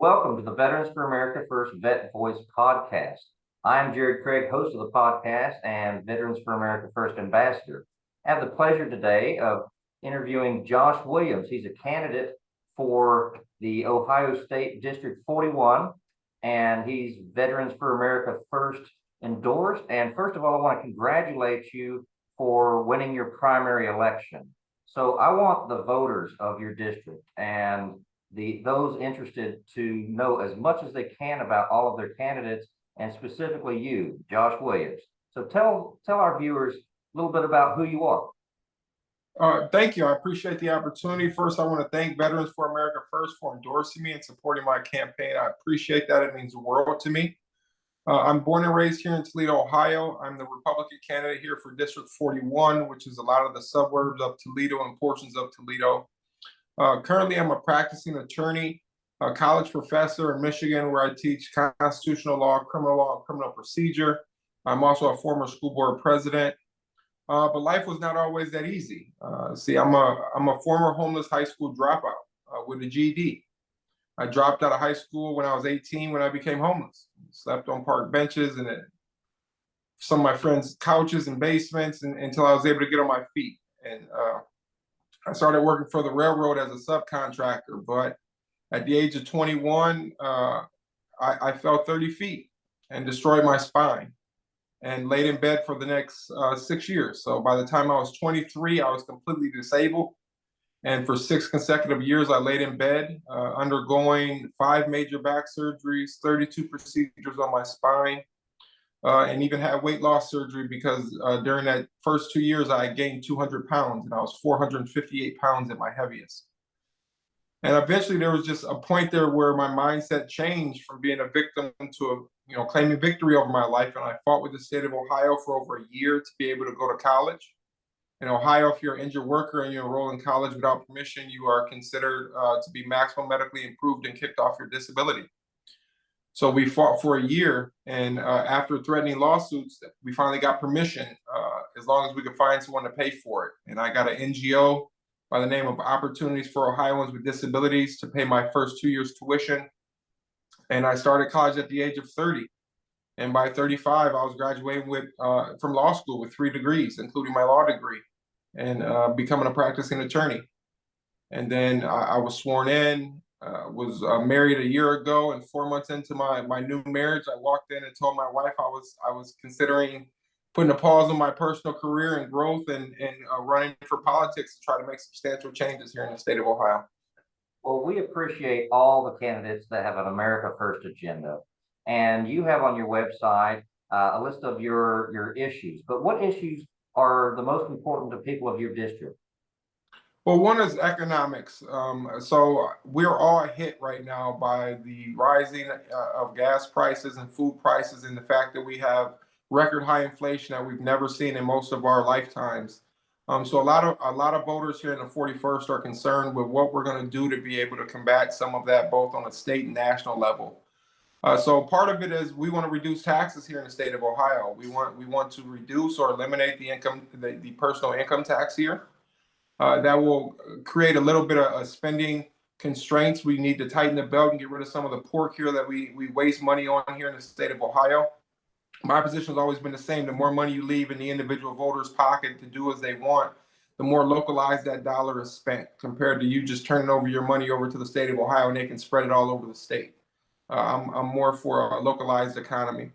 Welcome to the Veterans for America First Vet Voice podcast. I'm Jared Craig, host of the podcast and Veterans for America First ambassador. I have the pleasure today of interviewing Josh Williams. He's a candidate for the Ohio State District 41, and he's Veterans for America First endorsed. And first of all, I want to congratulate you for winning your primary election. So I want the voters of your district and those interested to know as much as they can about all of their candidates and specifically you, Josh Williams. So tell our viewers a little bit about who you are. Thank you. I appreciate the opportunity. First, I want to thank Veterans for America First for endorsing me and supporting my campaign. I appreciate that. It means the world to me. I'm born and raised here in Toledo, Ohio. I'm the Republican candidate here for District 41, which is a lot of the suburbs of Toledo and portions of Toledo. Currently, I'm a practicing attorney, a college professor in Michigan, where I teach constitutional law, and criminal procedure. I'm also a former school board president. But life was not always that easy. I'm a former homeless high school dropout with a GED. I dropped out of high school when I was 18 when I became homeless. Slept on park benches and some of my friends' couches and basements until I was able to get on my feet. And I started working for the railroad as a subcontractor. But at the age of 21, I fell 30 feet and destroyed my spine and laid in bed for the next 6 years. So by the time I was 23, I was completely disabled. And for 6 consecutive years, I laid in bed, undergoing 5 major back surgeries, 32 procedures on my spine, and even had weight loss surgery because during that first 2 years, I gained 200 pounds and I was 458 pounds at my heaviest. And eventually there was just a point there where my mindset changed from being a victim to claiming victory over my life. And I fought with the state of Ohio for over a year to be able to go to college. In Ohio, if you're an injured worker and you enroll in college without permission, you are considered to be maximum medically improved and kicked off your disability. So we fought for a year, and after threatening lawsuits, we finally got permission as long as we could find someone to pay for it. And I got an NGO by the name of Opportunities for Ohioans with Disabilities to pay my first 2 years tuition. And I started college at the age of 30. And by 35, I was graduating from law school with 3 degrees, including my law degree, and becoming a practicing attorney. And then I was sworn in, was married a year ago, and 4 months into my new marriage, I walked in and told my wife I was considering putting a pause on my personal career and growth and running for politics to try to make substantial changes here in the state of Ohio. Well, we appreciate all the candidates that have an America First agenda. And you have on your website a list of your issues. But what issues are the most important to people of your district? Well, one is economics. So we're all hit right now by the rising of gas prices and food prices, and the fact that we have record high inflation that we've never seen in most of our lifetimes. So a lot of voters here in the 41st are concerned with what we're going to do to be able to combat some of that, both on a state and national level. So part of it is we want to reduce taxes here in the state of Ohio. We want to reduce or eliminate the personal income tax here. That will create a little bit of spending constraints. We need to tighten the belt and get rid of some of the pork here that we waste money on here in the state of Ohio. My position has always been the same. The more money you leave in the individual voter's pocket to do as they want, the more localized that dollar is spent compared to you just turning over your money over to the state of Ohio and they can spread it all over the state. I'm more for a localized economy.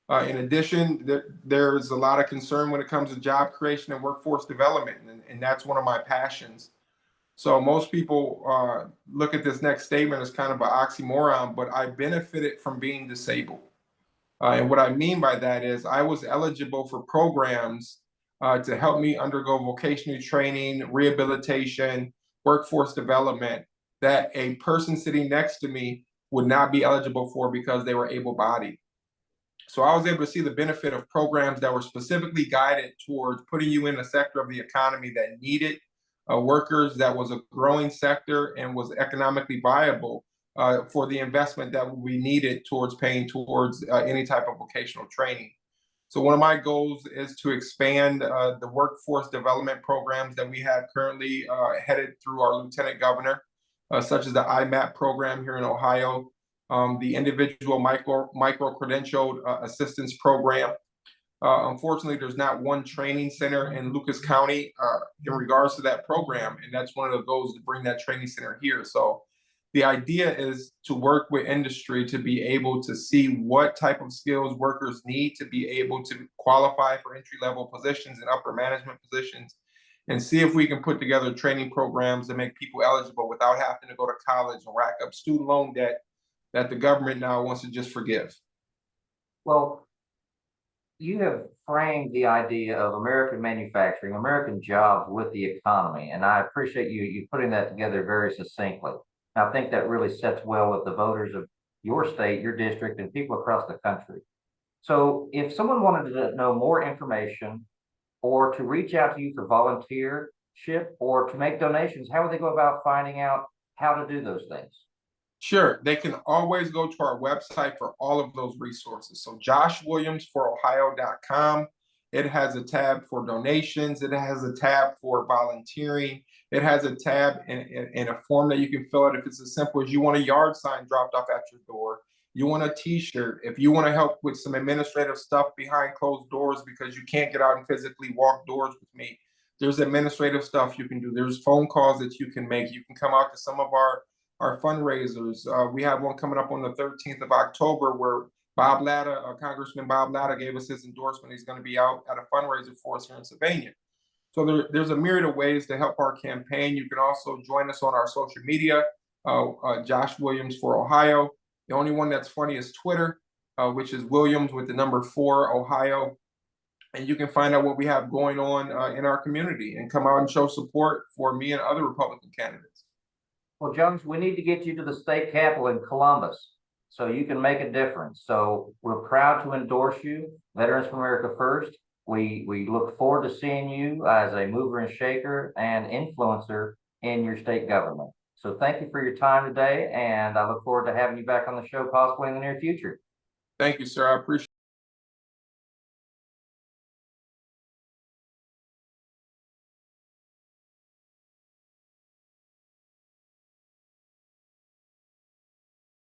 In addition, there's a lot of concern when it comes to job creation and workforce development, and that's one of my passions. So most people look at this next statement as kind of an oxymoron, but I benefited from being disabled. And what I mean by that is I was eligible for programs to help me undergo vocational training, rehabilitation, workforce development that a person sitting next to me would not be eligible for because they were able-bodied. So I was able to see the benefit of programs that were specifically guided towards putting you in a sector of the economy that needed workers, that was a growing sector and was economically viable for the investment that we needed towards paying towards any type of vocational training. So one of my goals is to expand the workforce development programs that we have currently headed through our lieutenant governor, such as the IMAP program here in Ohio, the individual micro-credentialed assistance program. Unfortunately, there's not one training center in Lucas County in regards to that program, and that's one of the goals to bring that training center here. So the idea is to work with industry to be able to see what type of skills workers need to be able to qualify for entry-level positions and upper management positions, and see if we can put together training programs that make people eligible without having to go to college and rack up student loan debt that the government now wants to just forgive. Well, you have framed the idea of American manufacturing, American jobs with the economy, and I appreciate you putting that together very succinctly. I think that really sets well with the voters of your state, your district, and people across the country. So if someone wanted to know more information or to reach out to you for volunteership or to make donations, how would they go about finding out how to do those things? Sure, they can always go to our website for all of those resources. So joshwilliamsforohio.com. It has a tab for donations. It has a tab for volunteering. It has a tab in a form that you can fill out if it's as simple as you want a yard sign dropped off at your door. You want a t-shirt. If you want to help with some administrative stuff behind closed doors because you can't get out and physically walk doors with me, there's administrative stuff you can do. There's phone calls that you can make. You can come out to some of our fundraisers. We have one coming up on the 13th of October where Bob Latta, Congressman Bob Latta, gave us his endorsement. He's going to be out at a fundraiser for us here in Sylvania. So there's a myriad of ways to help our campaign. You can also join us on our social media, Josh Williams for Ohio. The only one that's funny is Twitter, which is Williams with the number 4 Ohio. And you can find out what we have going on in our community and come out and show support for me and other Republican candidates. Well, Jones, we need to get you to the state capitol in Columbus so you can make a difference. So we're proud to endorse you, Veterans for America First. We look forward to seeing you as a mover and shaker and influencer in your state government. So thank you for your time today, and I look forward to having you back on the show possibly in the near future. Thank you, sir. I appreciate it.